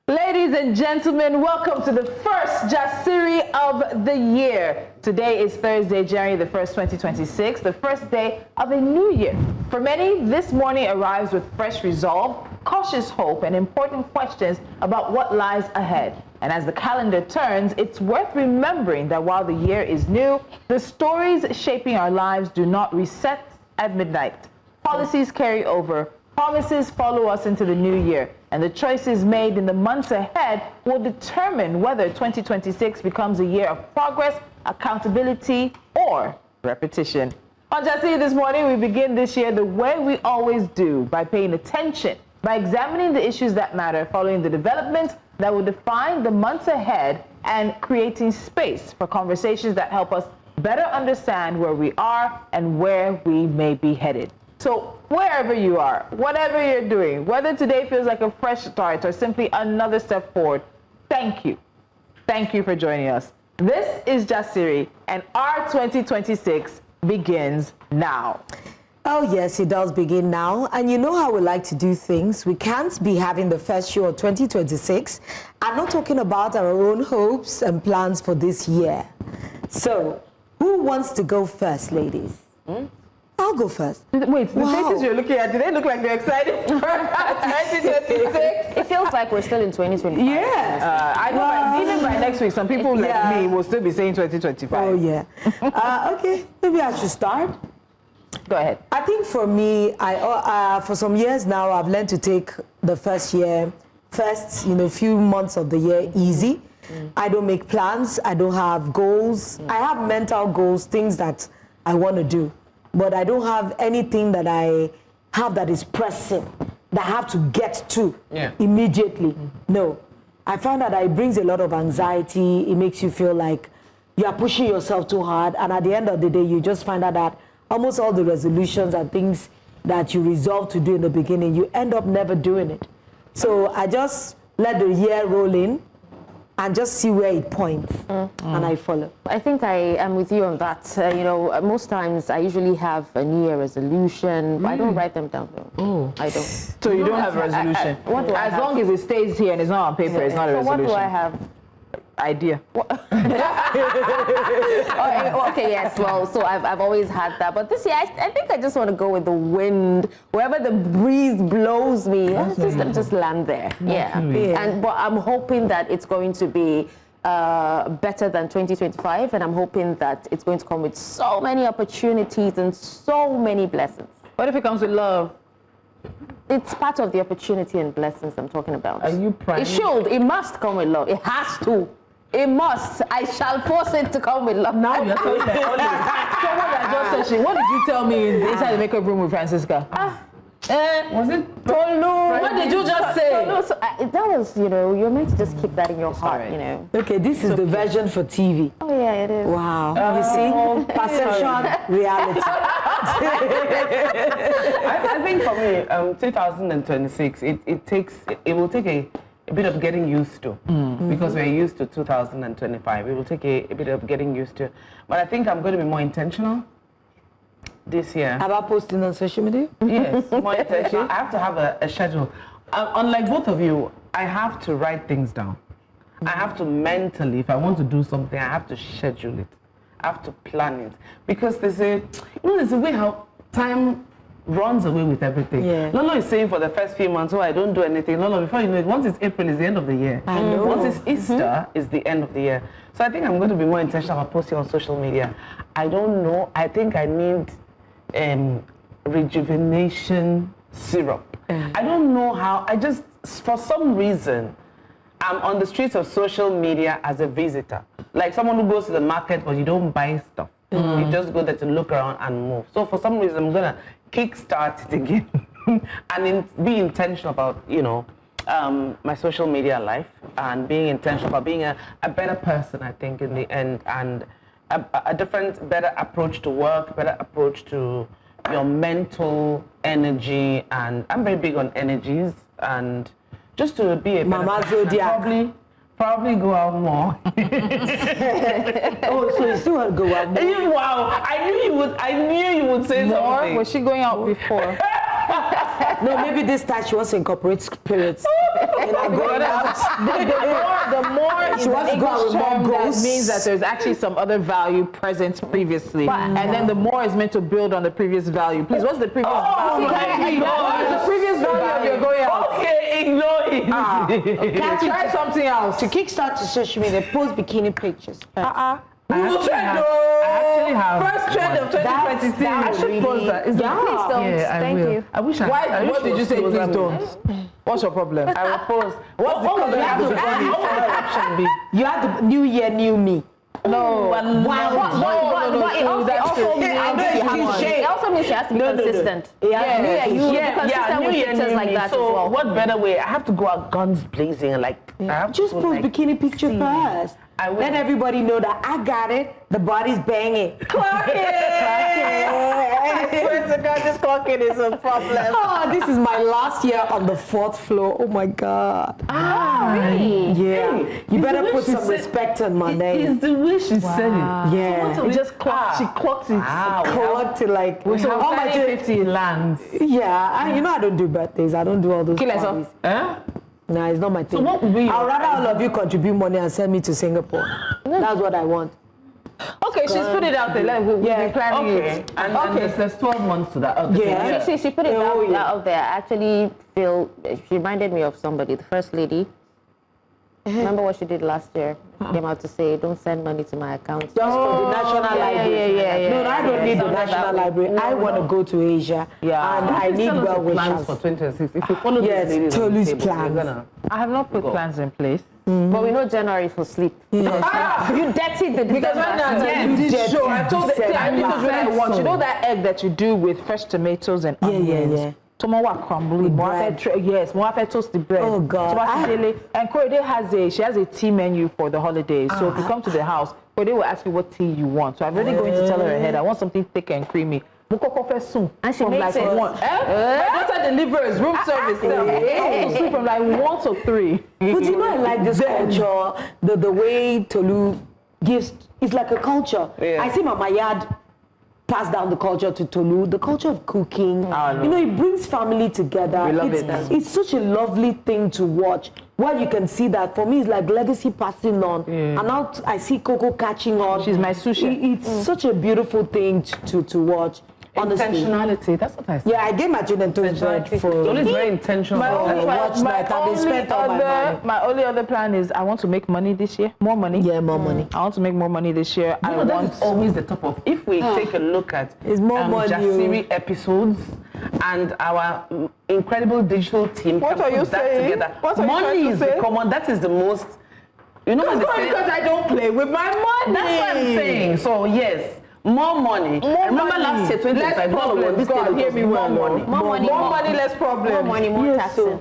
Ladies and gentlemen, welcome to the first Jasiri of the year. Today is Thursday, January the 1st, 2026, the first day of a new year. For many, this morning arrives with fresh resolve, cautious hope, and important questions about what lies ahead. And as the calendar turns, it's worth remembering that while the year is new, the stories shaping our lives do not reset at midnight. Policies carry over, promises follow us into the new year, and the choices made in the months ahead will determine whether 2026 becomes a year of progress, accountability, or repetition. On Jasiri this morning, we begin this year the way we always do, by paying attention, by examining the issues that matter, following the developments that will define the months ahead, and creating space for conversations that help us better understand where we are and where we may be headed. So wherever you are, whatever you're doing, whether today feels like a fresh start or simply another step forward, thank you. Thank you for joining us. This is Jasiri, and our 2026 begins now. Oh yes, it does begin now. And you know how we like to do things. We can't be having the first show of 2026 and not talking about our own hopes and plans for this year. So, who wants to go first, ladies? I'll go first. Wait, the faces you're looking at, do they look like they're excited for 2026? It feels like we're still in 2025. Yeah. I know, even by next week, some people like me will still be saying 2025. Oh, yeah. Okay, maybe I should start. Go ahead. I think for me, for some years now, I've learned to take the first few months of the year easy. I don't make plans. I don't have goals. I have mental goals, things that I want to do. But I don't have anything that I have that is pressing, that I have to get to immediately. No. I find that it brings a lot of anxiety. It makes you feel like you are pushing yourself too hard. And at the end of the day, you just find out that almost all the resolutions and things that you resolve to do in the beginning, you end up never doing it. So I just let the year roll in and just see where it points, and I follow. I think I am with you on that. Most times I usually have a New Year resolution, but I don't write them down. I don't. So you don't have a resolution? As long as it stays here and it's not on paper, it's not a resolution. What do I have? Idea. Okay, yes, well, so I've always had that. But this year, I think I just want to go with the wind. Wherever the breeze blows me, just land there. But I'm hoping that it's going to be better than 2025. And I'm hoping that it's going to come with so many opportunities and so many blessings. What if it comes with love? It's part of the opportunity and blessings I'm talking about. Are you praying? It must come with love. It has to. It must. I shall force it to come with love. Now you're telling me. Someone that just said, what did you tell me inside the makeup room with Francisca? Was it Tolu? What did you just say? That was, you're meant to just keep that in your heart, Okay, this is the version for TV. Oh, yeah, it is. Wow. You see? Perception, reality. I think for me, 2026, it will take a bit of getting used to, because we're used to 2025. It will take a bit of getting used to. But I think I'm going to be more intentional this year. About posting on social media? Yes, more intentional. I have to have a schedule. Unlike both of you, I have to write things down. I have to mentally, if I want to do something, I have to schedule it. I have to plan it. Because there's a way how time runs away with everything. Yeah. Lolo is saying for the first few months, I don't do anything. Lolo, before you know it, once it's April, it's the end of the year. I know. Once it's Easter, it's the end of the year. So I think I'm going to be more intentional about posting on social media. I don't know. I think I need rejuvenation syrup. I don't know how. For some reason, I'm on the streets of social media as a visitor. Like someone who goes to the market, but you don't buy stuff. You just go there to look around and move. So for some reason, I'm going to kickstart it again and be intentional about, my social media life, and being intentional about being a better person, I think, in the end, and a different, better approach to work, better approach to your mental energy. And I'm very big on energies, and just to be a better Mama person, Zodiac. Probably go out more. Oh, so you still want to go out more? Wow, I knew you would say more? something. Was she going out before? No, maybe this time she wants to incorporate spirits. You know, going out. The more is She wants an to go out English with more term that ghosts. means that there's actually some other value present previously. And then the more is meant to build on the previous value. Please, what's the previous value? What's the previous value of your going out? Okay, ignore it. Try something else. To kickstart the social media, post bikini pictures. I actually have First trend of 2026. I should post that. Is Please don't. Yeah, I Thank will. you. I wish I. Why? What did you say? Please Please don't. What's your problem? I will post. What's the What would the caption be? You had the new year, new me. No. But it also means she has to be consistent. New year, pictures new like me. that So as well. what better way? I have to go out guns blazing and like. I have Just to, post like, bikini picture see. first. I will. Let everybody know that I got it. The body's banging. Clock it! I swear to God, this clocking is a problem. Oh, this is my last year on the 4th floor. Oh my God. Really? Yeah. You better the way put she some said- respect on my name. It's the way she said it. Yeah. It just clocked. She clocked it. Clocked it like. So all my 50 lands. Yeah. You know I don't do birthdays. I don't do all those Kill parties. yourself. Nah, it's not my thing. what would be your I'd rather all of you contribute money and send me to Singapore. That's what I want. Okay, she's put it out there. Like, we'll be planning Okay. it. And there's 12 months to that. Okay. Yeah. She put it out there. I actually feel she reminded me of somebody, the first lady. Remember what she did last year? Came out to say, don't send money to my account. Just for the National Library. yeah. No, I don't need the Something like National that. Library. I want to go to Asia. Yeah. And I need well plans for wishers. 2026. If you follow Yes, these ladies on the Tolu's table, you're plans. gonna. I have not put plans in place. But we know January for sleep. You dirty the Because right now, I'm doing this show. I told December. I need to do what I want. You know that egg that you do with fresh tomatoes and onions? yeah. Tomawa crumbly. bread. Yes, more toast the bread. Oh, God. And Korede has a tea menu for the holidays. So if you come to the house, Korede will ask you what tea you want. So I'm really going to tell her ahead. I want something thick and creamy. And she from makes like it. one. My daughter delivers room service. So from like 1 to 3. But you know I like this culture, the way Tolu gives, it's like a culture. Yeah. I see Mama Yad pass down the culture to Tolu, the culture of cooking. You know, it brings family together. We love it's, it. It's such a lovely thing to watch. Where you can see that, for me, it's like legacy passing on. And now I see Coco catching on. She's my sushi. It's such a beautiful thing to watch. Honestly. Intentionality. That's what I said. Yeah, I gave my children toast bread for. Tolu is very intentional. watch night and they spent all my money. my only other plan is I want to make money this year. More money. Yeah, more money. I want to make more money this year. I That want is always the top of. If we take a look at It's more money, Jasiri episodes and our incredible digital team, What can are you put that saying? together. What are you Money trying to is say? the common. That is the most. You know what they say? because I don't play with my money. That's what I'm saying. So yes, more money. I remember money. last year, 2025, Less problems. this God, table hear was me well. more money. More money, less problems. More money, more Yes, taxing.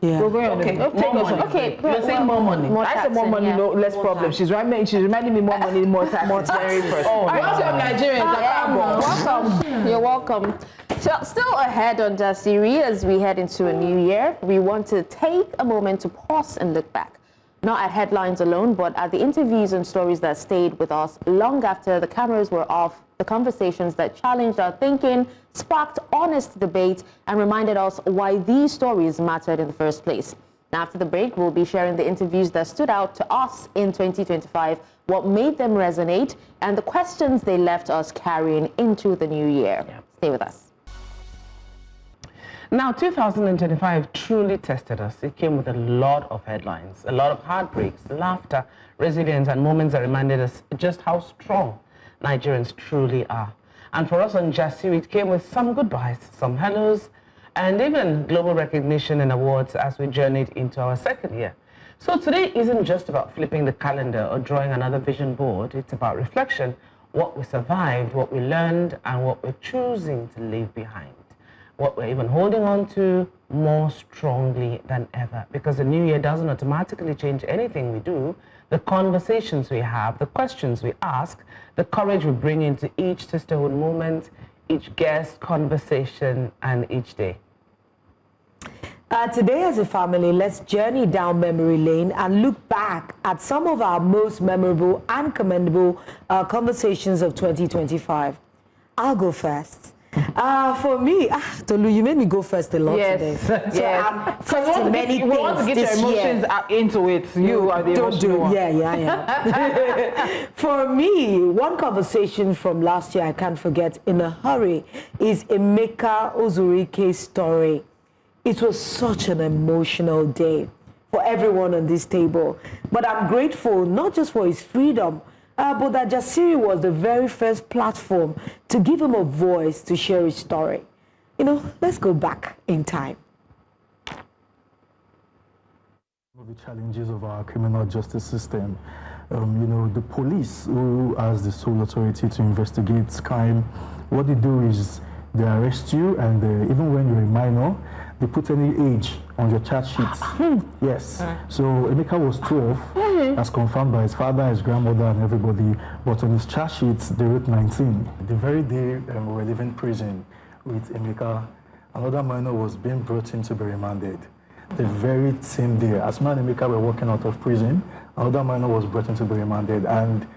Yeah. We're going on. Okay, Take more us on. money. Okay, You're saying more money. I said more taxing, money, yeah. no less More problems. She's reminding me more money, more tax. More January 1st. Oh, Welcome, Nigerians. Welcome. You're welcome. So, still ahead on Jasiri as we head into a new year, we want to take a moment to pause and look back. Not at headlines alone, but at the interviews and stories that stayed with us long after the cameras were off, the conversations that challenged our thinking, sparked honest debate, and reminded us why these stories mattered in the first place. Now, after the break, we'll be sharing the interviews that stood out to us in 2025, what made them resonate, and the questions they left us carrying into the new year. Stay with us. Now, 2025 truly tested us. It came with a lot of headlines, a lot of heartbreaks, laughter, resilience, and moments that reminded us just how strong Nigerians truly are. And for us on Jasiri, it came with some goodbyes, some hellos, and even global recognition and awards as we journeyed into our second year. So today isn't just about flipping the calendar or drawing another vision board. It's about reflection, what we survived, what we learned, and what we're choosing to leave behind. What we're even holding on to more strongly than ever, because the new year doesn't automatically change anything we do. The conversations we have, the questions we ask, the courage we bring into each sisterhood moment, each guest conversation, and each day. Today as a family, let's journey down memory lane and look back at some of our most memorable and commendable conversations of 2025. I'll go first. For me, Tolu, you made me go first a lot today. Yes, So yes. I'm first we in many we want to things get this your year. emotions into it. You are the emotional one. Yeah. For me, one conversation from last year I can't forget in a hurry is Emeka Ozurike's story. It was such an emotional day for everyone on this table. But I'm grateful not just for his freedom, but that Jasiri was the very first platform to give him a voice to share his story. You know, let's go back in time. The challenges of our criminal justice system. You know, the police, who has the sole authority to investigate crime, what they do is they arrest you, and even when you're a minor, they put any age on your charge sheet. Yes. So Emeka was 12, as confirmed by his father, his grandmother, and everybody. But on his charge sheet, they wrote 19. The very day we were leaving prison with Emeka, another minor was being brought in to be remanded. The very same day, as me and Emeka were walking out of prison, another minor was brought in to be remanded. And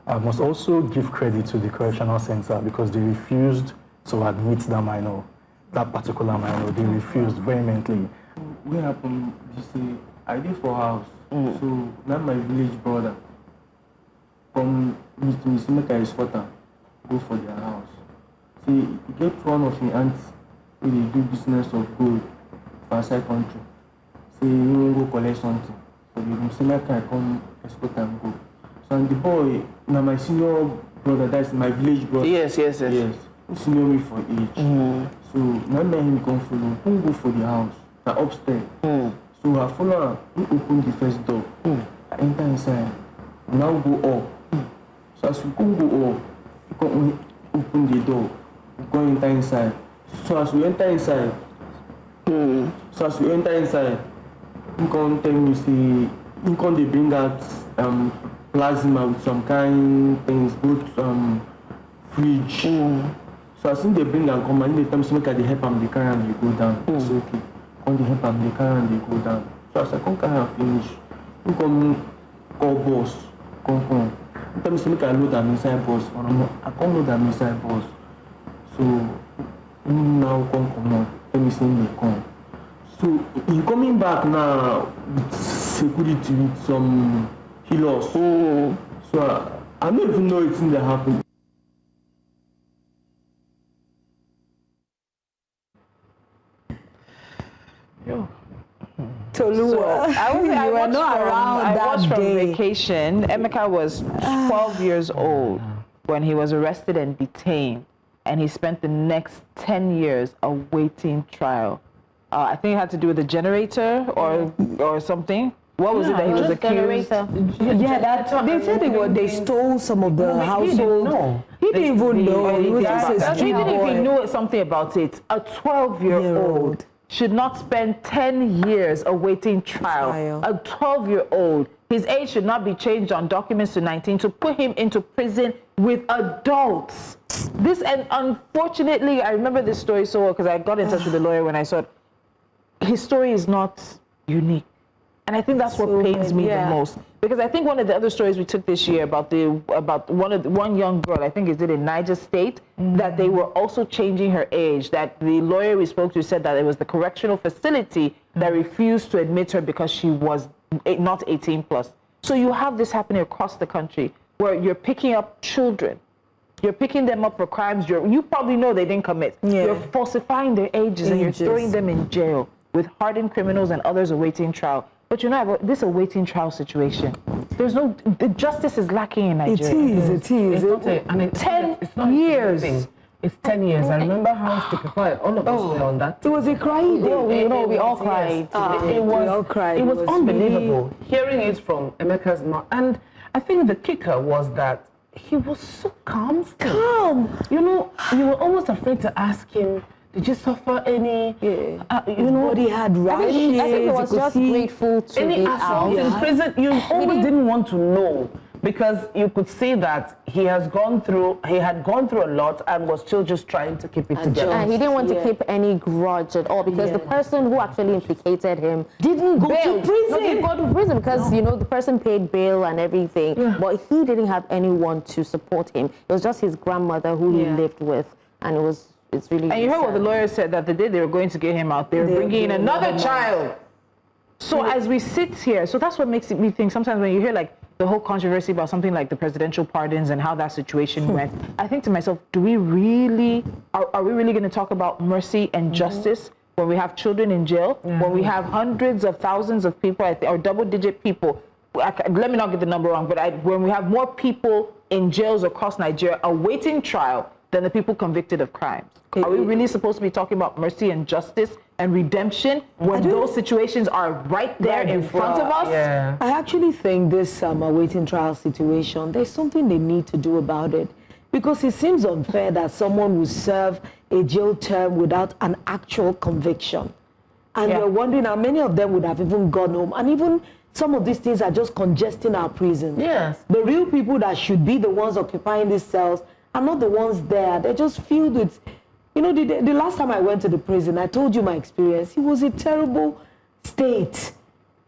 I must also give credit to the correctional center because they refused to admit that minor. That particular minor, they refused vehemently. What happened, you see, I did for house, so now my village brother from Mr. Meka is water, go for their house. See, he get one of my aunts where they do business of gold for outside country. Say, you will go collect something. So the Mr. Meka come escort and go. So and the boy, now my senior brother, that's my village brother. Yes. He senior me for age. So now let him come follow. Who go for the house? The upstairs. So I follow her. We open the first door. I enter inside. Now go up. So as we go up, we come open the door. We go enter inside. So as we enter inside, he come tell me say, he come they bring out plasma with some kind things, both fridge. So as soon they bring and come, and they tell me make they help them, they carry and they go down. It's okay. When they help them, they carry and they go down. So as I come carry and finish, he come call boss, come. He tell me make I load them inside bus. I come load them inside bus. So now come out. Tell me say they come. So he coming back now with security with some healers. So I don't even know it's in the happen. Tolu, I watched from day. vacation. Emeka was 12 years old when he was arrested and detained, and he spent the next 10 years awaiting trial. I think it had to do with the generator or something. What was it that he was accused? They said they stole some of the household. He didn't even know. He was just a street Even if he boy. knew something about it, a 12-year-old should not spend 10 years awaiting trial. A 12-year-old, his age should not be changed on documents to 19 to put him into prison with adults. This, and unfortunately, I remember this story so well because I got in touch with the lawyer when I saw it. His story is not unique. And I think that's what pains me the most. Because I think one of the other stories we took this year about one young girl, I think is it in Niger State, that they were also changing her age, that the lawyer we spoke to said that it was the correctional facility that refused to admit her because she was not 18 plus. So you have this happening across the country where you're picking up children. You're picking them up for crimes you probably know they didn't commit. You're falsifying their ages and you're throwing them in jail with hardened criminals and others awaiting trial. But you know, this awaiting trial situation, the justice is lacking in Nigeria. It is. It's 10 years. It's 10 years. I remember how stupefied all of us were on that. It was a crying day. We all cried. It was unbelievable hearing it from Emeka's mouth. And I think the kicker was that he was so calm. You know, you were almost afraid to ask him, did you suffer any, you know, he had rashes. I think he was just grateful to any be assault out. in prison. You always didn't want to know because you could see that he had gone through a lot and was still just trying to keep it together. And he didn't want to keep any grudge at all because the person who actually implicated him didn't go to prison. No, he didn't go to prison because you know the person paid bail and everything, but he didn't have anyone to support him. It was just his grandmother who he lived with, and it was it's really. And you heard what the lawyer said, that the day they were going to get him out, they were bringing in another child. So as we sit here, so that's what makes me think sometimes when you hear like the whole controversy about something like the presidential pardons and how that situation went, I think to myself, do we really, are we really going to talk about mercy and justice when we have children in jail, when we have hundreds of thousands of people, or double-digit people, let me not get the number wrong, but when we have more people in jails across Nigeria awaiting trial than the people convicted of crimes? Are we really supposed to be talking about mercy and justice and redemption when those situations are right there in front of us? Yeah. I actually think this awaiting trial situation, there's something they need to do about it, because it seems unfair that someone will serve a jail term without an actual conviction. And you're wondering how many of them would have even gone home. And even some of these things are just congesting our prisons. Yes. The real people that should be the ones occupying these cells are not the ones there. They're just filled with... You know, the last time I went to the prison, I told you my experience. It was a terrible state.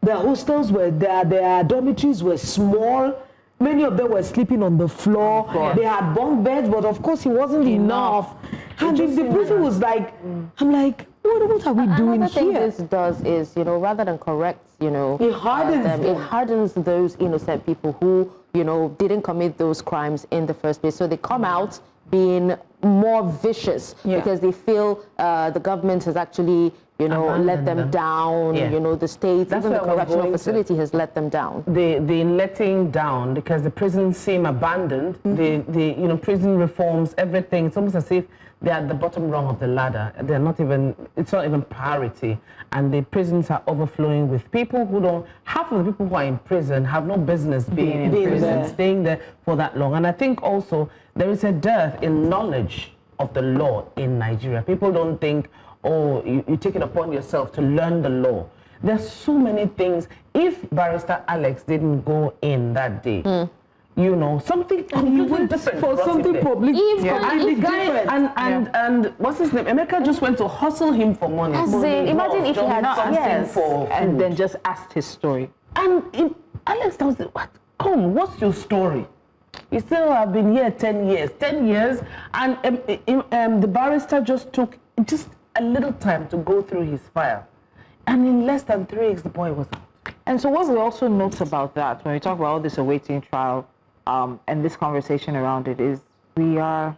The hostels were there, their dormitories were small. Many of them were sleeping on the floor. They had bunk beds, but of course it wasn't enough. And the prison was like, I'm like, what are we doing Another thing here? this does is, you know, rather than correct, you know, It hardens them, it hardens those innocent people who, you know, didn't commit those crimes in the first place. So they come out being more vicious because they feel the government has actually, you know, let them down. You know, the state, even the correctional facility has let them down. The letting down, because the prisons seem abandoned. The you know, prison reforms, everything. It's almost as if they're at the bottom rung of the ladder. They're not even. It's not even priority. And the prisons are overflowing with people who don't. Half of the people who are in prison have no business being in prison, staying there for that long. And I think also there is a dearth in knowledge of the law in Nigeria. People don't think, oh, you take it upon yourself to learn the law. There's so many things. If Barrister Alex didn't go in that day, you know, something completely different for something public. And the guy and what's his name? Emeka just went to hustle him for money. Imagine if he had something for food. And then just asked his story. And Alex tells him, what? Come, what's your story? You still have been here 10 years. 10 years, and the barrister just took just a little time to go through his file. And in less than 3 weeks, the boy was out. And so what we also note about that, when we talk about all this awaiting trial and this conversation around it, is we are,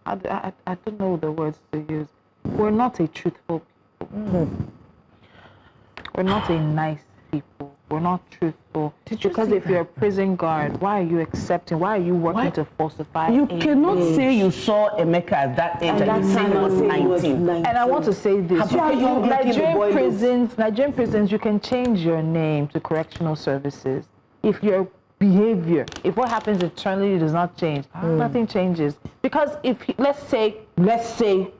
I don't know the words to use, we're not a truthful people. We're not a nice people. We're not truthful. Because if you're a prison guard, why are you accepting? Why are you working to falsify? You cannot say you saw Emeka at that age and you say he was 19. And I want to say this: Nigerian prisons, you can change your name to correctional services if your behavior, if what happens internally does not change, nothing changes. Because if let's say,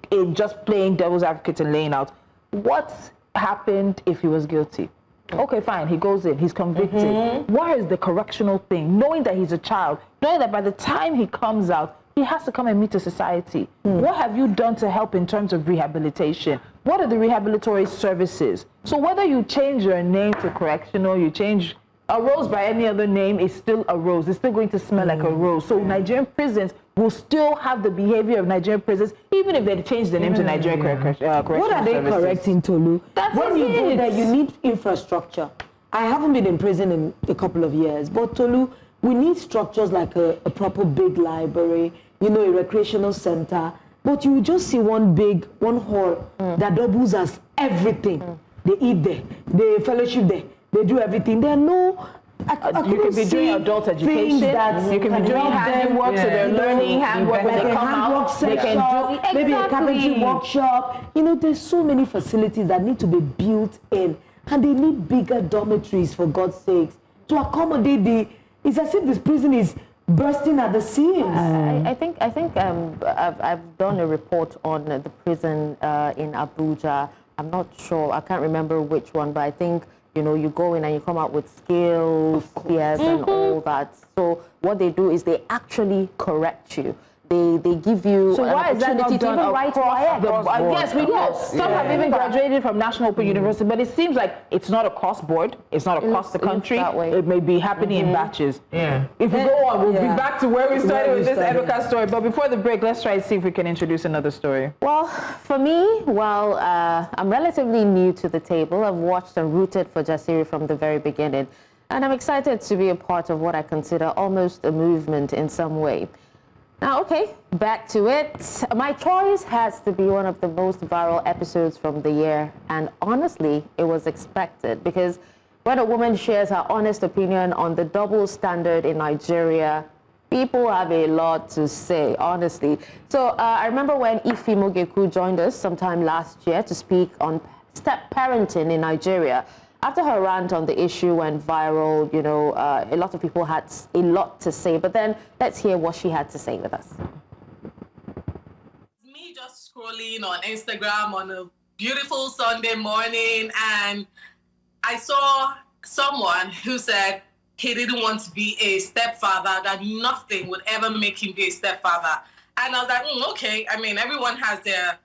in just playing devil's advocate and laying out, what happened if he was guilty? Okay, fine, he goes in, he's convicted. Where is the correctional thing? Knowing that he's a child, knowing that by the time he comes out, he has to come and meet a society. What have you done to help in terms of rehabilitation? What are the rehabilitory services? So whether you change your name to correctional, you change a rose by any other name, is still a rose. It's still going to smell like a rose. So Nigerian prisons will still have the behavior of Nigerian prisons, even if they change the name to Nigerian Correctional What are they Services. correcting, Tolu? When you go there, you need infrastructure. I haven't been in prison in a couple of years, but Tolu, we need structures like a proper big library, you know, a recreational center. But you just see one hall that doubles as everything. They eat there, they fellowship there, they do everything. There are no... You can be doing adult education. You can be doing handwork, so they're learning handwork when they come out. They can do maybe a carpentry workshop. You know, there's so many facilities that need to be built in, and they need bigger dormitories, for God's sakes, to accommodate the... It's as if this prison is bursting at the seams. I think I've done a report on the prison in Abuja. I'm not sure, I can't remember which one, but I think, you know, you go in and you come out with skills, yes, and all that. So what they do is they actually correct you. they give you So an why is that not opportunity to done even write across the across board. yes, we know. Some have even graduated from National Open University, but it seems like it's not across board. It's not across the country. that way. It may be happening in batches. Yeah. If we go on, we'll be back to where we started with this started. Ebuka story. But before the break, let's try and see if we can introduce another story. Well, for me, I'm relatively new to the table. I've watched and rooted for Jasiri from the very beginning. And I'm excited to be a part of what I consider almost a movement in some way. Now, okay, back to it. My choice has to be one of the most viral episodes from the year. And honestly, it was expected because when a woman shares her honest opinion on the double standard in Nigeria, people have a lot to say, honestly. So I remember when Ife Mogeku joined us sometime last year to speak on step-parenting in Nigeria. After her rant on the issue went viral, you know, a lot of people had a lot to say. But then let's hear what she had to say with us. Me just scrolling on Instagram on a beautiful Sunday morning, and I saw someone who said he didn't want to be a stepfather, that nothing would ever make him be a stepfather. And I was like, okay. I mean, everyone has their,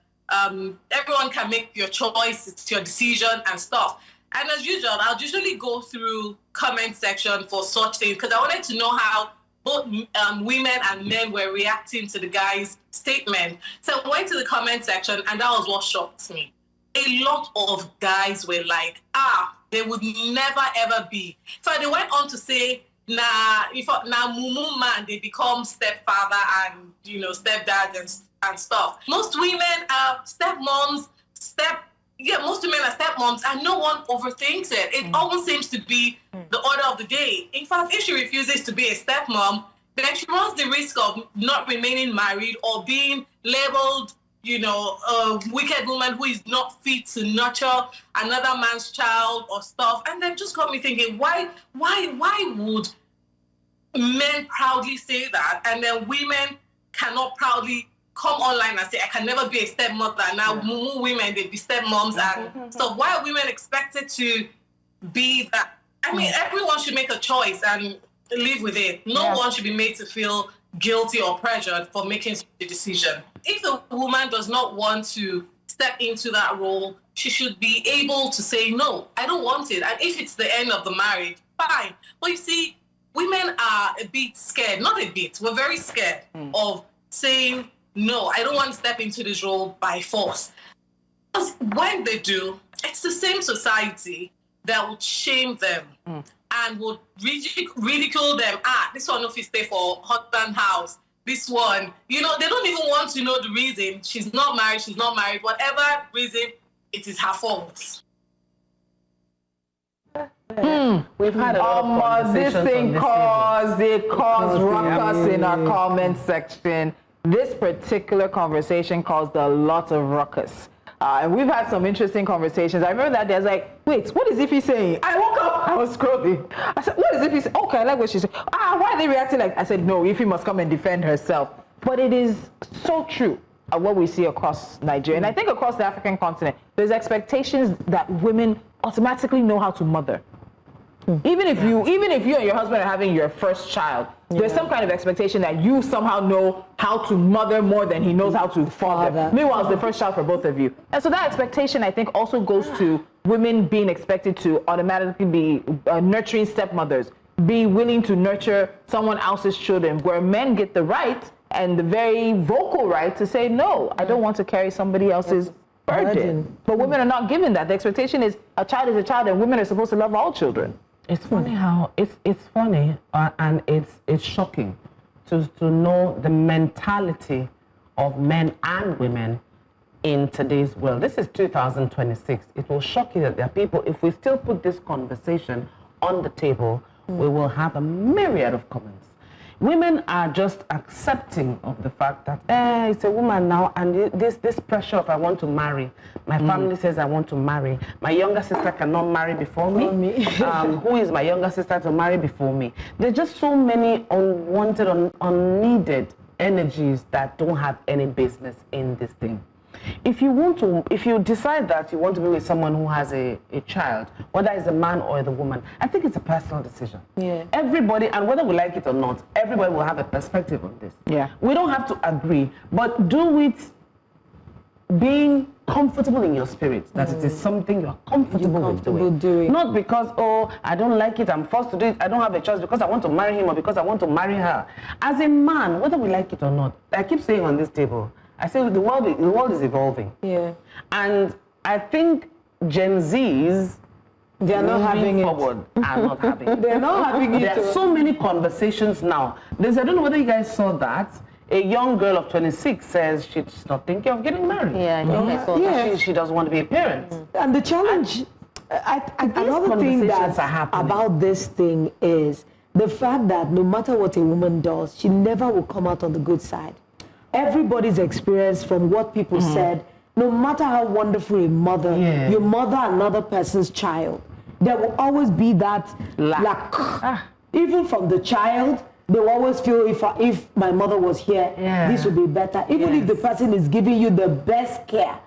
everyone can make your choice, it's your decision and stuff. And as usual, I'll usually go through comment section for such things because I wanted to know how both women and men were reacting to the guy's statement. So I went to the comment section, and that was what shocked me. A lot of guys were like, they would never ever be. So they went on to say, now mumu man, they become stepfather and, you know, stepdads and stuff. Most women are stepmoms, most women are stepmoms, and no one overthinks it. It almost seems to be the order of the day. In fact, if she refuses to be a stepmom, then she runs the risk of not remaining married or being labeled, you know, a wicked woman who is not fit to nurture another man's child or stuff. And then just got me thinking, why would men proudly say that, and then women cannot proudly come online and say, I can never be a stepmother. Now, mumu women, they be stepmoms and stuff. Why are women expected to be that? I mean, everyone should make a choice and live with it. No one should be made to feel guilty or pressured for making the decision. If a woman does not want to step into that role, she should be able to say, no, I don't want it. And if it's the end of the marriage, fine. But you see, women are a bit scared. Not a bit. We're very scared of saying, no, I don't want to step into this role by force. Because when they do, it's the same society that would shame them and would ridicule them. This one if you stay for husband house. This one, you know, they don't even want to know the reason. She's not married. Whatever reason, it is her fault. We've had a lot of conversations this thing on this caused ruckus in our comment section. This particular conversation caused a lot of ruckus. And we've had some interesting conversations. I remember that day, I was like, wait, what is Ife saying? I woke up, I was scrolling. I said, what is Ife saying? Okay, I like what she said. Why are they reacting like? I said, no, Ife must come and defend herself. But it is so true what we see across Nigeria. And I think across the African continent, there's expectations that women automatically know how to mother. Even if you and your husband are having your first child, there's some kind of expectation that you somehow know how to mother more than he knows how to father. Meanwhile, it's the first child for both of you. And so that expectation, I think, also goes to women being expected to automatically be nurturing stepmothers, be willing to nurture someone else's children, where men get the right and the very vocal right to say, no, I don't want to carry somebody else's burden. But women are not given that. The expectation is a child, and women are supposed to love all children. It's funny how it's funny and it's shocking to know the mentality of men and women in today's world. This is 2026. It will shock you that there are people, if we still put this conversation on the table, we will have a myriad of comments. Women are just accepting of the fact that it's a woman now, and this pressure of I want to marry. My family says I want to marry. My younger sister cannot marry before me. Who is my younger sister to marry before me? There's just so many unwanted, unneeded energies that don't have any business in this thing. if you decide that you want to be with someone who has a child, whether it's a man or the woman, I think it's a personal decision. Yeah. Everybody, and whether we like it or not, everybody will have a perspective on this. Yeah. We don't have to agree, but do it being comfortable in your spirit, that it is something you're comfortable with doing. Not because, oh, I don't like it, I'm forced to do it, I don't have a choice because I want to marry him or because I want to marry her. As a man, whether we like it or not, I keep saying on this table, I say the world is evolving. Yeah. And I think Gen Zs, they are not having forward are not having it. They're not having it. There are so many conversations now. I don't know whether you guys saw that. A young girl of 26 says she's not thinking of getting married. Yeah, I think I saw that. She doesn't want to be a parent. And the challenge, another thing that's about this thing is the fact that no matter what a woman does, she never will come out on the good side. Everybody's experience from what people said, no matter how wonderful a mother, you mother another person's child, there will always be that lack. Even from the child, they will always feel if my mother was here, this would be better. Even if the person is giving you the best care.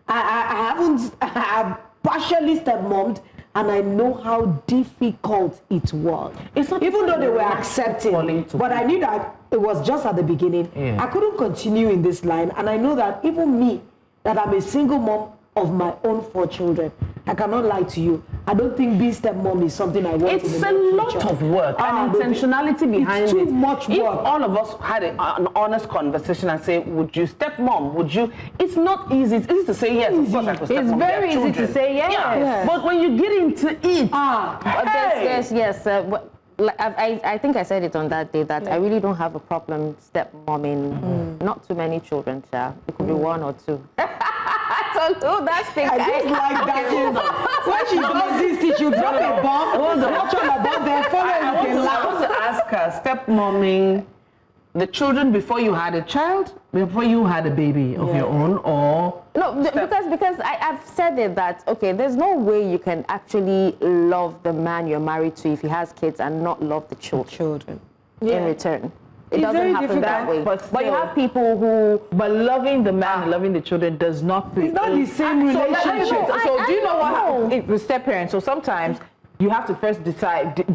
I have partially stepmommed, and I know how difficult it was. It's not even though they were accepting, but I knew that it was just at the beginning. I couldn't continue in this line, and I know that even me, that I'm a single mom of my own 4 children, I cannot lie to you. I don't think being stepmom is something I want. It's a lot of work and intentionality behind it. It's too much work. If all of us had an honest conversation and say, would you stepmom? Would you? It's not easy. It's easy to say yes. Of course, I could stepmom. It's very easy to say yes. But when you get into it, I think I said it on that day that I really don't have a problem stepmomming. Not too many children, child. It could be 1 or 2. I don't know that thing. I just like that. When she does this, she'll drop a bomb. Not sure about that. I want to ask her, stepmomming the children before you had a child, before you had a baby of your own, or no? Because I've said it that okay, there's no way you can actually love the man you're married to if he has kids and not love the children in return. It doesn't happen that way. But you have people who... But loving the man and loving the children does not... It's not the same relationship. So do you know what happens with step-parents? So sometimes you have to first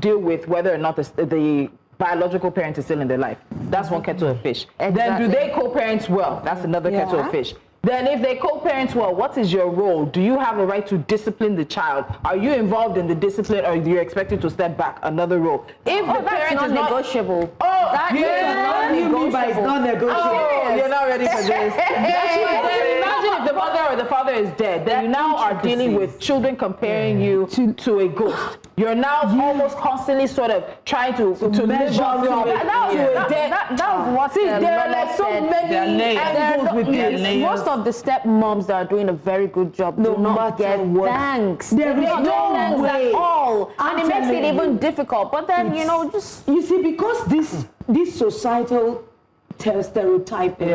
deal with whether or not the biological parent is still in their life. That's one kettle of fish. Exactly. Then do they co-parent well? That's another kettle of fish. Then if they co-parent well, what is your role? Do you have a right to discipline the child? Are you involved in the discipline, or are you expected to step back? Another role. If the parent is not negotiable. That is It's not negotiable. Oh, you're not ready for this. Imagine if the mother or the father is dead, then you now are dealing with children comparing you to a ghost. You're now almost constantly sort of trying to measure up to a dead. That was what there are like so many angles with this. Most of the stepmoms that are doing a very good job do not get thanks. There is no way at all, and it makes it even difficult. But then you see, because this societal stereotyping,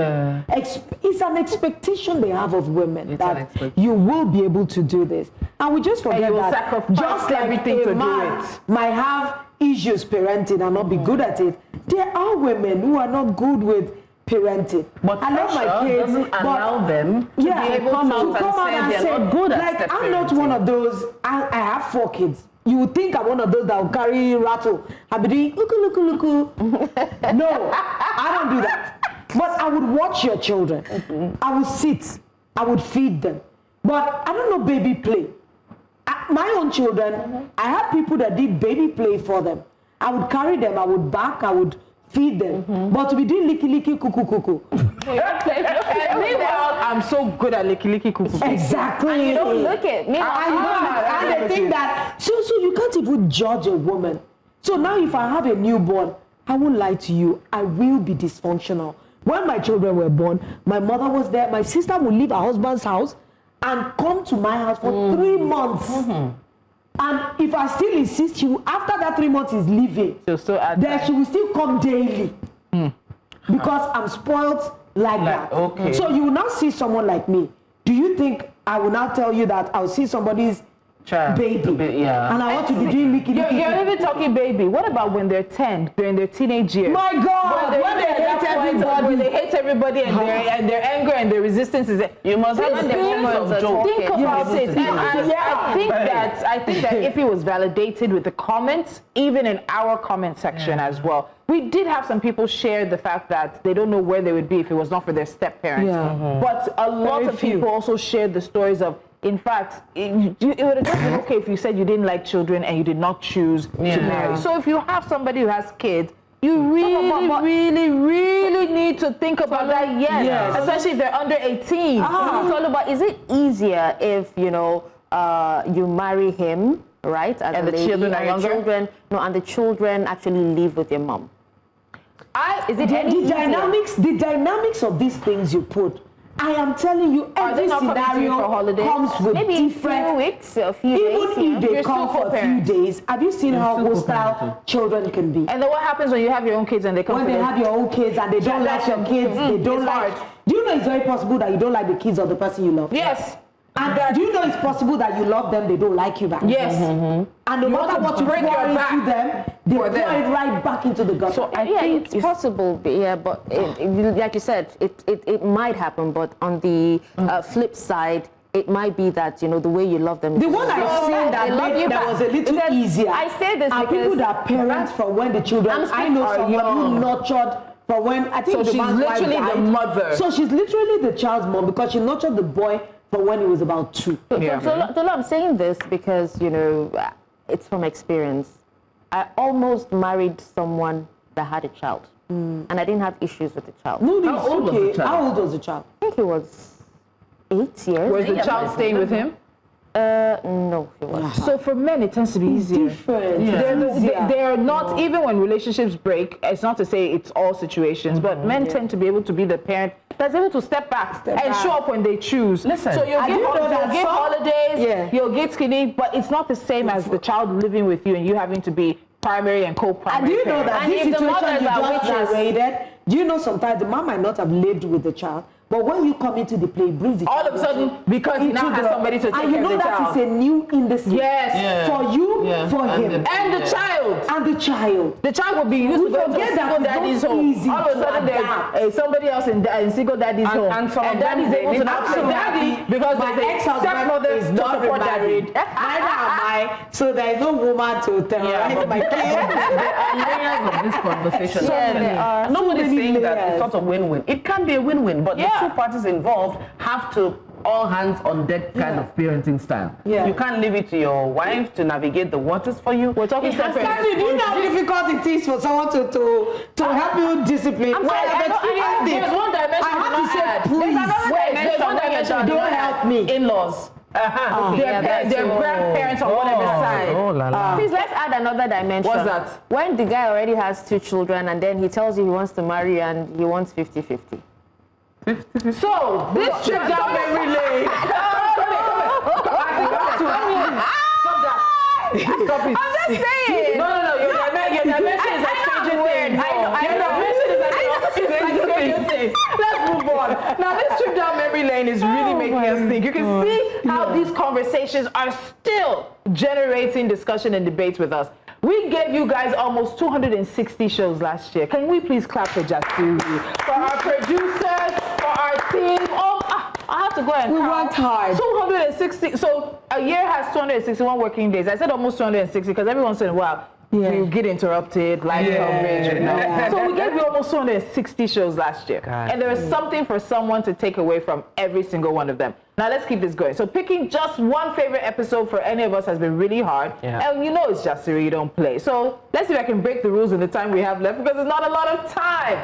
it's an expectation they have of women that you will be able to do this, and we just forget that just like everything to do it might have issues parenting and not be good at it, there are women who are not good with parenting. But I love my kids, doesn't allow them to be able to come out and say they're not good at like I'm not one of those. I have 4 kids. You would think I'm one of those that will carry rattle. I'll be doing looku. No, I don't do that. But I would watch your children. I would sit. I would feed them. But I don't know baby play. My own children, I had people that did baby play for them. I would carry them. I would back. I would feed them. But to be doing licky cuckoo. Meanwhile, I'm so good at licky cuckoo. Exactly. And you don't look it. And they think that so you can't even judge a woman. So now if I have a newborn, I won't lie to you, I will be dysfunctional. When my children were born, my mother was there. My sister would leave her husband's house and come to my house for 3 months. And if I still insist, after that 3 months is leaving, then she will still come daily. Because I'm spoiled like that. Okay. So you will now see someone like me. Do you think I will now tell you that I'll see somebody's Child. baby. Yeah. And I want to be doing Mickey. You're even talking baby. What about when they're 10, they're in their teenage years? My God, when they hate everybody. When they hate everybody and their anger and their resistance is You must have Think about it. And I think that if it was validated with the comments, even in our comment section as well, we did have some people share the fact that they don't know where they would be if it was not for their step parents. But a lot of people also shared the stories of, in fact, it would have just been okay if you said you didn't like children and you did not choose to marry. So if you have somebody who has kids, you really need to think about that, especially if they're under 18. Is it easier if, you marry him, right? And the children are younger? And the children actually live with your mom? The dynamics of these things you put, I am telling you, every scenario comes with maybe different. A few weeks, a few days. Even if they come for a few days, have you seen how hostile children can be? And then what happens when you have your own kids and they come? When they have your own kids and they don't like your kids, they don't like. Do you know it's very possible that you don't like the kids of the person you love? Yes. And do you know it's possible that you love them, they don't like you back? Yes. And no matter what you pour into them, they pour it right back into the gutter. So I think it's possible, but like you said, it might happen. But on the flip side, it might be that the way you love them. The one I've seen that was a little easier. I say this are people that are parents from when the children. I know someone who nurtured. But when I think so, she's literally the mother. So she's literally the child's mom because she nurtured the boy from when he was about 2. So I'm saying this because it's from experience. I almost married someone that had a child, and I didn't have issues with the child. No, how old was the child? How old was the child? I think it was 8 years. Was the child staying with him? No, it wasn't. So for men, it tends to be easier. They're not, even when relationships break, it's not to say it's all situations, but men tend to be able to be the parent that's able to step back and show up when they choose. Listen, so you'll give holidays, you'll get skinny, but it's not the same as the child living with you and you having to be primary and co-primary. And do you know that this situation you just narrated, do you know sometimes the mom might not have lived with the child, but when you come into the play, it brings the all child of a sudden, because he now has somebody to take care of the child. And you know that is a new industry. Yes. For you, for him. And the child. And the child. The child will be used to go to single daddy's home. All of a sudden, there's somebody else in single daddy's home. And daddy's able to now play daddy because my ex-husband is not married. Neither am I. So there is no woman to terrorize my kids. There are layers of this conversation. There are. Nobody's saying that it's not a win-win. It can be a win-win, but the two parties involved have to all hands on deck kind of parenting style. You can't leave it to your wife to navigate the waters for you. We're talking separate. Do you know how difficult it is for someone to help you discipline? There's one dimension. I have to say, please. There's one dimension. Don't help me. In-laws. They're grandparents on whatever side. Please, let's add another dimension. What's that? When the guy already has 2 children and then he tells you he wants to marry you and he wants 50-50. So, this trip down memory lane. Stop it. I'm just saying. No. Your dimension is exchanging things. Your dimension is exchanging things. Let's move on. Now, this trip down memory lane is really making us think. You can see how these conversations are still generating discussion and debates with us. We gave you guys almost 260 shows last year. Can we please clap for Jasiri, for our producers, for our team? I have to go and count. We worked hard. 260. So a year has 261 working days. I said almost 260 because every once in a while you get interrupted, live coverage. So we gave you almost 260 shows last year. And there is something for someone to take away from every single one of them. Now let's keep this going. So picking just one favorite episode for any of us has been really hard. And you know it's Jasiri, you don't play. So let's see if I can break the rules in the time we have left because there's not a lot of time.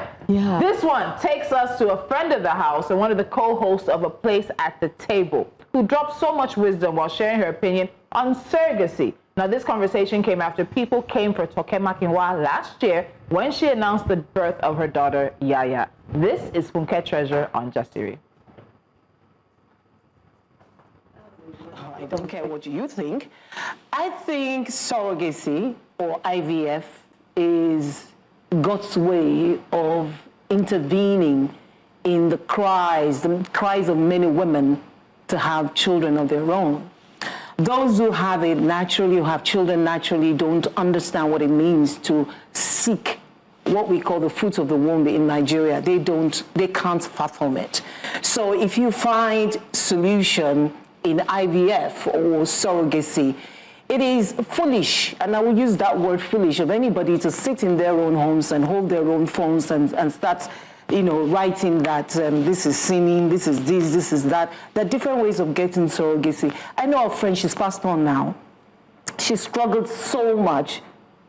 This one takes us to a friend of the house and one of the co-hosts of A Place at the Table who dropped so much wisdom while sharing her opinion on surrogacy. Now this conversation came after people came for Toke Makinwa last year when she announced the birth of her daughter, Yaya. This is Funke Treasure on Jasiri. I don't care what you think. I think surrogacy or IVF is God's way of intervening in the cries of many women to have children of their own. those who have it naturally, who have children naturally, don't understand what it means to seek what we call the fruits of the womb in Nigeria. They can't fathom it. So if you find solution in IVF or surrogacy, it is foolish, and I will use that word foolish, of anybody to sit in their own homes and hold their own phones and start, writing that this is sinning, this is this, this is that. There are different ways of getting surrogacy. I know a friend, she's passed on now. She struggled so much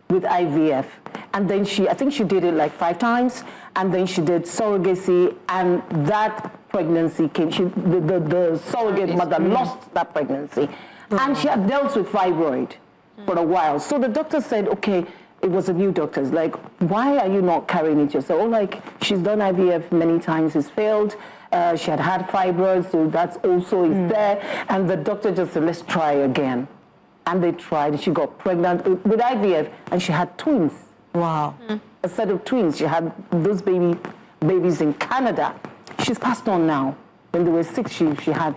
with IVF, and then I think she did it like 5 times, and then she did surrogacy, and that pregnancy came. The surrogate mother lost that pregnancy. And she had dealt with fibroid for a while. So the doctor said, okay, it was a new doctor. It's like, why are you not carrying it yourself? Oh, like, she's done IVF many times, it's failed. She had fibroids, so that's also is there. And the doctor just said, let's try again. And they tried, she got pregnant with IVF, and she had twins. Wow. A set of twins. She had those babies in Canada. She's passed on now. When they were 6, she had,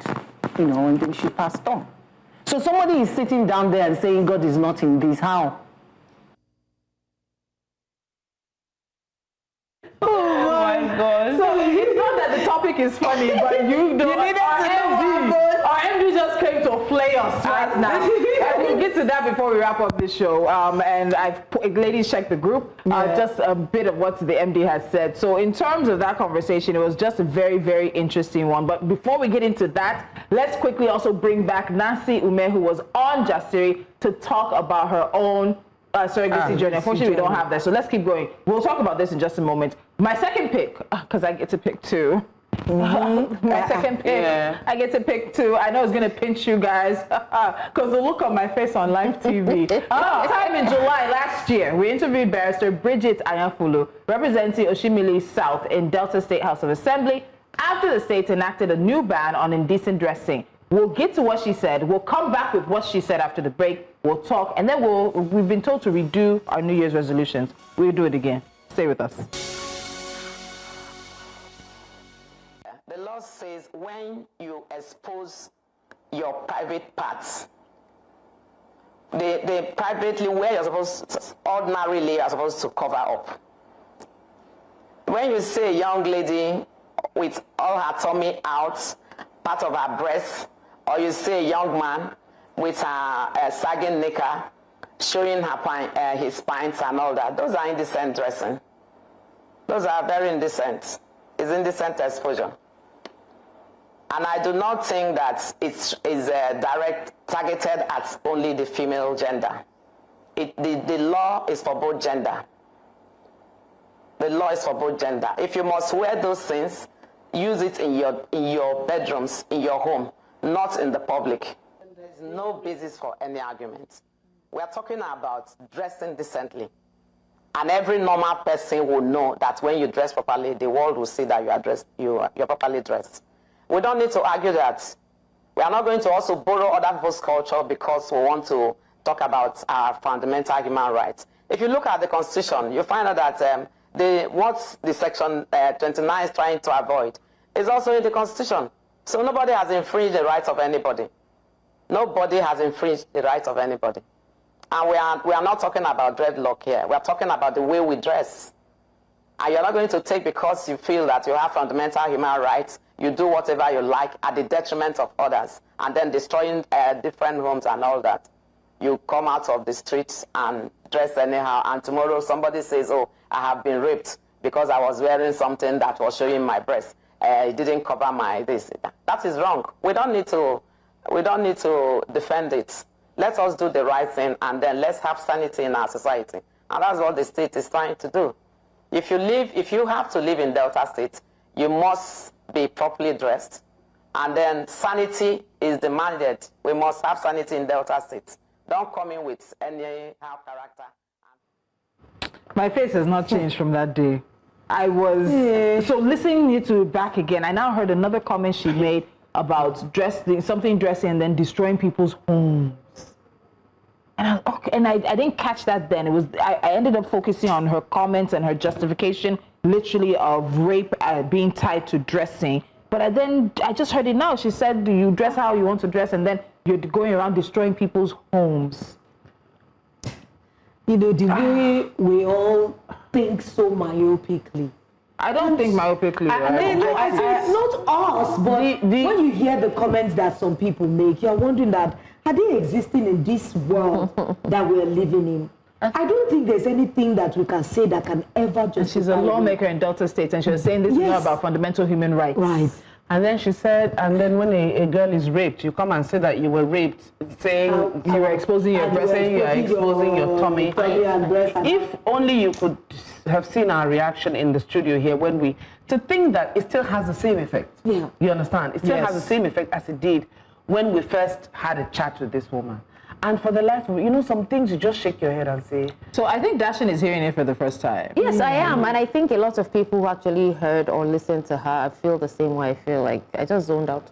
and then she passed on. So somebody is sitting down there and saying God is not in this. How? Oh my God. So it's not that the topic is funny, but our MD just came to flay us right now. And we'll get to that before we wrap up this show. And ladies, check the group. Just a bit of what the MD has said. So in terms of that conversation, it was just a very, very interesting one. But before we get into that, let's quickly also bring back Nancy Ume, who was on Jasiri, to talk about her own surrogacy journey. Unfortunately, we don't have that, so let's keep going. We'll talk about this in just a moment. My second pick, because I get to pick 2. My second pick, I get to pick 2. I know it's going to pinch you guys, because the look on my face on live TV. Sometime in July last year, we interviewed Barrister Bridget Ayanfulu, representing Oshimili South in Delta State House of Assembly, after the state enacted a new ban on indecent dressing. We'll get to what she said. We'll come back with what she said after the break. We'll talk, and then we've been told to redo our New Year's resolutions. We'll do it again. Stay with us. The law says when you expose your private parts, they privately where ordinarily you're supposed to cover up. When you see a young lady with all her tummy out, part of her breast, or you see a young man with a sagging knicker, showing his spines and all that, those are indecent dressing. Those are very indecent. It's indecent exposure. And I do not think that it is direct targeted at only the female gender. The law is for both gender. The law is for both gender. If you must wear those things, use it in your bedrooms, in your home, not in the public. There's no basis for any argument. We are talking about dressing decently. And every normal person will know that when you dress properly, the world will see that you're properly dressed. We don't need to argue that. We are not going to also borrow other people's culture because we want to talk about our fundamental human rights. If you look at the Constitution, you find out that what the Section 29 is trying to avoid is also in the Constitution. So nobody has infringed the rights of anybody. Nobody has infringed the rights of anybody. And we are not talking about dreadlock here. We are talking about the way we dress. And you're not going to take because you feel that you have fundamental human rights, you do whatever you like at the detriment of others, and then destroying different homes and all that. You come out of the streets and dress anyhow, and tomorrow somebody says, oh, I have been raped because I was wearing something that was showing my breast. It didn't cover my this. That is wrong. We don't need to defend it. Let us do the right thing, and then let's have sanity in our society. And that's what the state is trying to do. If you have to live in Delta State, you must be properly dressed. And then sanity is demanded. We must have sanity in Delta State. Don't come in with any character. My face has not changed from that day. I was so listening to it back again. I now heard another comment she made about dressing and then destroying people's homes. And I didn't catch that then. I ended up focusing on her comments and her justification, literally, of rape being tied to dressing. But I just heard it now. She said, you dress how you want to dress, and then you're going around destroying people's homes. You know, the way we all think so myopically. I don't think myopically. It's not us, but when you hear the comments that some people make, you're wondering that, are they existing in this world that we're living in? I don't think there's anything that we can say that can ever just. She's a lawmaker in Delta State, and she was saying this is not about fundamental human rights. Right. And then she said, and then when a girl is raped, you come and say that you were raped, saying you were exposing your breast, saying you are exposing your tummy. If only you could have seen our reaction in the studio here when to think that it still has the same effect. Yeah. You understand? It still has the same effect as it did when we first had a chat with this woman. And for the life of it, some things you just shake your head and say. So I think Dashin is hearing it for the first time. Yes, I am. And I think a lot of people who actually heard or listened to her feel the same way I feel. Like, I just zoned out.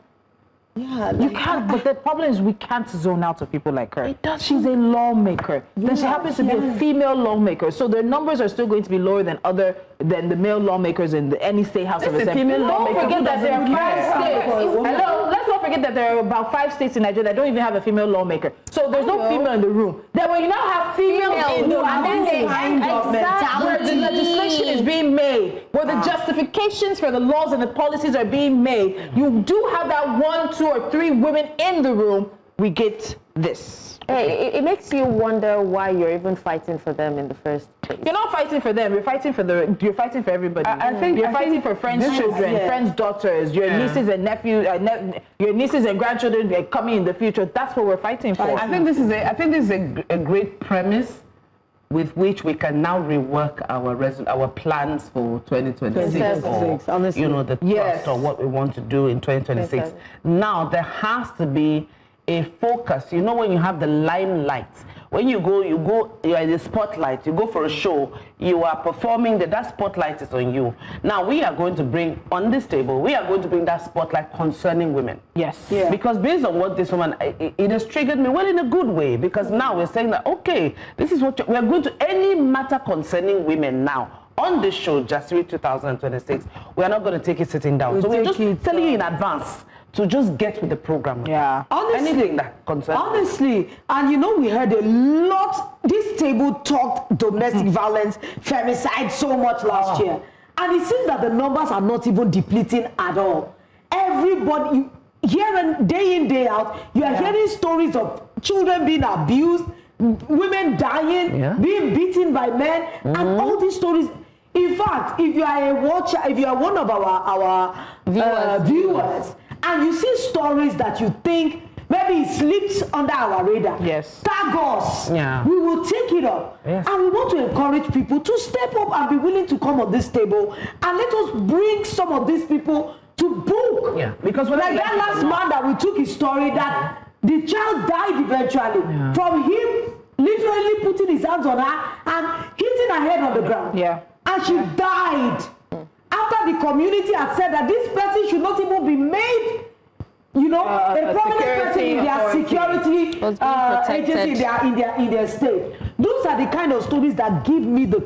Yeah, you can't, but the problem is we can't zone out of people like her. She's a lawmaker. Then she happens to be a female lawmaker, so their numbers are still going to be lower than the male lawmakers in any state house of assembly. Don't forget that there are 5 states. Hello, let's not forget that there are about 5 states in Nigeria that don't even have a female lawmaker. So there's no female in the room. Then when you now have females in the room, where the legislation is being made, where the justifications for the laws and the policies are being made, you do have that 1, 2, or 3 women in the room, we get this. Hey, it makes you wonder why you're even fighting for them in the first place. You're not fighting for them. You're fighting for everybody. I think you're fighting for friends' children, friends' daughters, your nieces and nephews, your nieces and grandchildren coming in the future. That's what we're fighting for. I think this is a great premise with which we can now rework our plans for 2026 or honestly. The thrust or what we want to do in 2026. Now there has to be a focus. When you have the limelight, when you are in the spotlight, you go for a show, you are performing, that spotlight is on you. Now we are going to bring on this table, that spotlight concerning women. Yes. Yeah. Because based on what this woman, it has triggered me, well, in a good way, because now we're saying that, okay, this is what we're going to, any matter concerning women now, on this show, Jasiri 2026, we are not going to take it sitting down. So we're just telling you in advance to just get with the program. Yeah. Honestly, anything that concerns. Honestly, and we heard a lot. This table talked domestic violence, femicide so much last year, and it seems that the numbers are not even depleting at all. Everybody, here and day in, day out, you are hearing stories of children being abused, women dying, being beaten by men, and all these stories. In fact, if you are a watcher, if you are one of our viewers, and you see stories that you think maybe it slipped under our radar, tag us. We will take it up. And we want to encourage people to step up and be willing to come on this table, and let us bring some of these people to book. Because like that last man that we took his story, that the child died eventually from him literally putting his hands on her and hitting her head on the ground. And she died. After the community had said that this person should not even be made, a prominent person in their security agency in their state. Those are the kind of stories that give me the.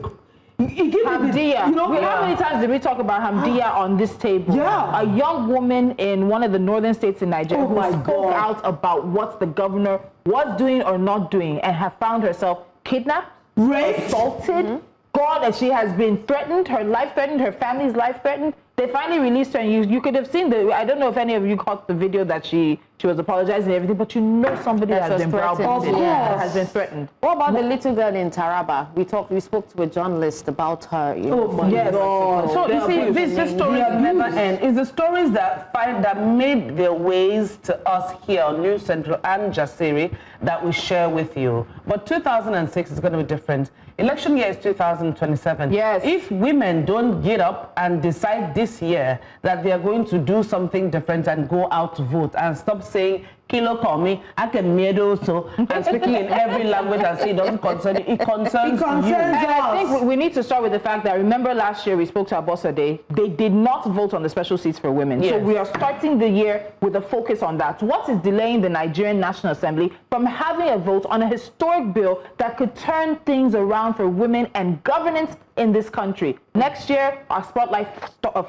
Hamdia. How many times did we talk about Hamdia on this table? A young woman in one of the northern states in Nigeria who spoke out about what the governor was doing or not doing, and have found herself kidnapped, raped, assaulted. God, and she has been threatened, her life threatened, her family's life threatened. They finally released her, and you could have seen I don't know if any of you caught the video that she was apologizing and everything, but somebody has been browbeaten, has been threatened. What about the little girl in Taraba? We spoke to a journalist about her. God. So you see, these stories never end. It's the stories that made their ways to us here on News Central and Jasiri that we share with you. But 2006 is going to be different. Election year is 2027. Yes. If women don't get up and decide this year that they are going to do something different and go out to vote and stop saying kilo call me, I can miedo so, and speaking in every language and say it doesn't concern you, it concerns you. And I think we need to start with the fact that, remember last year we spoke to Abosade, they did not vote on the special seats for women. So we are starting the year with a focus on that. What is delaying the Nigerian National Assembly from having a vote on a historic bill that could turn things around for women and governance in this country? Next year, our spotlight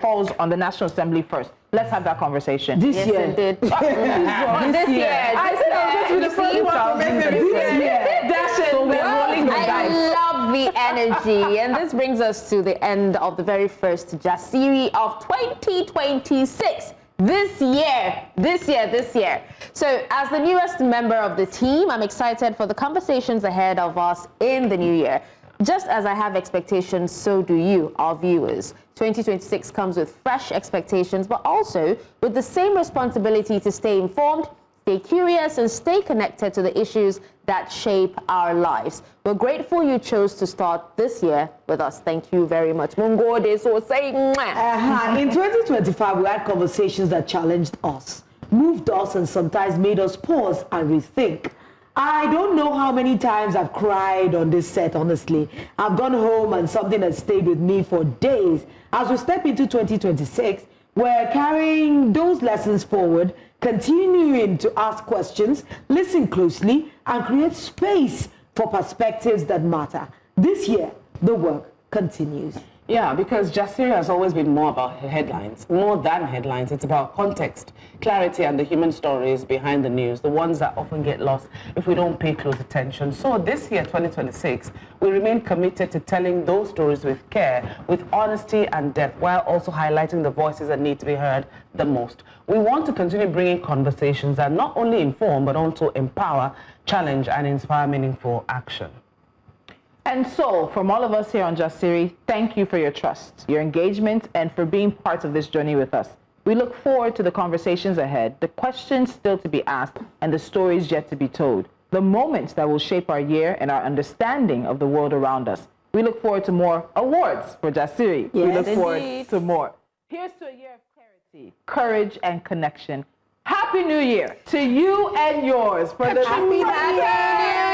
falls on the National Assembly first. Let's have that conversation. This year. Indeed. This year. I said I'll just be the first one to make the decision. So we're rolling the dice. I love the energy. And this brings us to the end of the very first Jasiri of 2026. This year. So as the newest member of the team, I'm excited for the conversations ahead of us in the new year. Just as I have expectations, so do you, our viewers. 2026 comes with fresh expectations, but also with the same responsibility to stay informed, stay curious, and stay connected to the issues that shape our lives. We're grateful you chose to start this year with us. Thank you very much. Mungode, so say In 2025, we had conversations that challenged us, moved us, and sometimes made us pause and rethink. I don't know how many times I've cried on this set, honestly. I've gone home and something has stayed with me for days. As we step into 2026, we're carrying those lessons forward, continuing to ask questions, listen closely, and create space for perspectives that matter. This year, the work continues. Yeah, because Jasiri has always been more about headlines. More than headlines, it's about context, clarity, and the human stories behind the news, the ones that often get lost if we don't pay close attention. So this year, 2026, we remain committed to telling those stories with care, with honesty and depth, while also highlighting the voices that need to be heard the most. We want to continue bringing conversations that not only inform, but also empower, challenge, and inspire meaningful action. And so, from all of us here on Jasiri, thank you for your trust, your engagement, and for being part of this journey with us. We look forward to the conversations ahead, the questions still to be asked, and the stories yet to be told, the moments that will shape our year and our understanding of the world around us. We look forward to more awards for Jasiri. We look forward to more. Here's to a year of clarity, courage, and connection. Happy New Year to you and yours for the Happy New Year!